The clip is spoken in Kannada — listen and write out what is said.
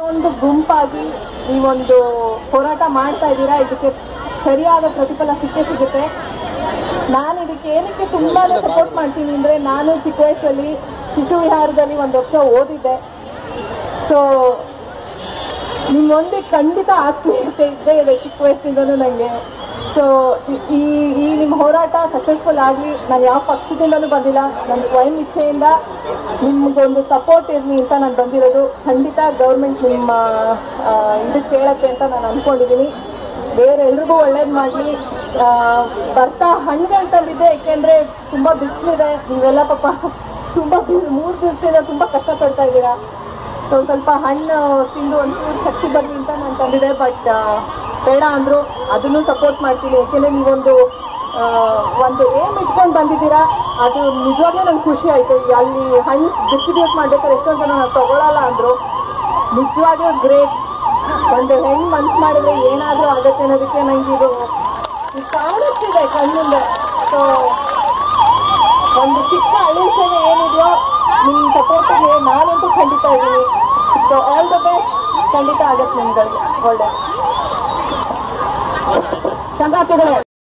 ಒಂದು ಗುಂಪಾಗಿ ನೀವೊಂದು ಹೋರಾಟ ಮಾಡ್ತಾ ಇದ್ದೀರಾ, ಇದಕ್ಕೆ ಸರಿಯಾದ ಪ್ರತಿಫಲ ಸಿಗುತ್ತೆ. ನಾನು ಇದಕ್ಕೆ ಏನಕ್ಕೆ ತುಂಬಾನೇ ಸಪೋರ್ಟ್ ಮಾಡ್ತೀನಿ ಅಂದ್ರೆ, ನಾನು ಚಿಕ್ಕ ವಯಸ್ಸಲ್ಲಿ ಶಿಶು ವಿಹಾರದಲ್ಲಿ 1 ವರ್ಷ ಓದಿದ್ದೆ. ಸೊ ನಿಮ್ಮೊಂದಿಗೆ ಖಂಡಿತ ಆತ್ಮೀಯತೆ ಇದ್ದೇ ಇದೆ ಚಿಕ್ಕ ವಯಸ್ಸಿಂದನೂ ನನಗೆ. ಸೊ ಈ ನಿಮ್ಮ ಹೋರಾಟ ಸಕ್ಸಸ್ಫುಲ್ ಆಗಲಿ. ನಾನು ಯಾವ ಪಕ್ಷದಿಂದನೂ ಬಂದಿಲ್ಲ, ನನ್ನ ಸ್ವಯಂ ಇಚ್ಛೆಯಿಂದ ನಿಮ್ಗೊಂದು ಸಪೋರ್ಟ್ ಇರಲಿ ಅಂತ ನಾನು ಬಂದಿರೋದು. ಖಂಡಿತ ಗೌರ್ಮೆಂಟ್ ನಿಮ್ಮ ಇದಕ್ಕೆ ಕೇಳತ್ತೆ ಅಂತ ನಾನು ಅಂದ್ಕೊಂಡಿದ್ದೀನಿ. ಬೇರೆ ಎಲ್ರಿಗೂ ಒಳ್ಳೇದು ಮಾಡಲಿ. ಬರ್ತಾ ಹಣ್ಣುಗಳು ತಂದಿದ್ದೆ, ಏಕೆಂದರೆ ತುಂಬ ಬಿಸಿಲಿದೆ. ನೀವೆಲ್ಲ ಪಾಪ ತುಂಬ 3 ದಿವಸದಿಂದ ತುಂಬ ಕಷ್ಟಪಡ್ತಾ ಇದ್ದೀರಾ. ಸೊ ಸ್ವಲ್ಪ ಹಣ್ಣು ತಿಂದು ಒಂಚೂರು ಶಕ್ತಿ ಬರಲಿ ಅಂತ ನಾನು ತಂದಿದ್ದೆ. ಬಟ್ ಬೇಡ ಅಂದರು, ಅದನ್ನು ಸಪೋರ್ಟ್ ಮಾಡ್ತೀನಿ. ಏಕೆಂದರೆ ನೀವೊಂದು ಏಮ್ ಇಟ್ಕೊಂಡು ಬಂದಿದ್ದೀರಾ. ಅದು ನಿಜವಾಗ್ಲೂ ನಂಗೆ ಖುಷಿ ಆಯಿತು. ಅಲ್ಲಿ ಹಣ್ಣು ಡಿಸ್ಟ್ರಿಬ್ಯೂಟ್ ಮಾಡ್ಬೇಕಾದ್ರೆ ಎಷ್ಟೊಂದು ಜನ ನಾನು ತೊಗೊಳಲ್ಲ ಅಂದರು. ನಿಜವಾಗ್ಲೂ ಗ್ರೇಟ್. ಒಂದು ಹೆಣ್ಣು ಮನ್ಸು ಮಾಡಿದ್ರೆ ಏನಾದರೂ ಆಗುತ್ತೆ ಅನ್ನೋದಕ್ಕೆ ನನಗೆ ಇದು ಕಾಣಿಸ್ತಿದೆ ಕಣ್ಣಿಂದ. ಸೊ ಒಂದು ಚಿಕ್ಕ ಅಳಿಲ್ ಸೇವೆ ಏನಿದೆಯೋ ನಿಮ್ಮ ಸಪೋರ್ಟಿಗೆ ನಾನಂತೂ ಖಂಡಿತ ಇದ್ದೀನಿ. So all the best. ಖಂಡಿತ ಆಗತ್ತೆ ನಿಮ್ಗಳಿಗೆ ಒಳ್ಳೆ ಸಂಗಾತಿಗಳೇ.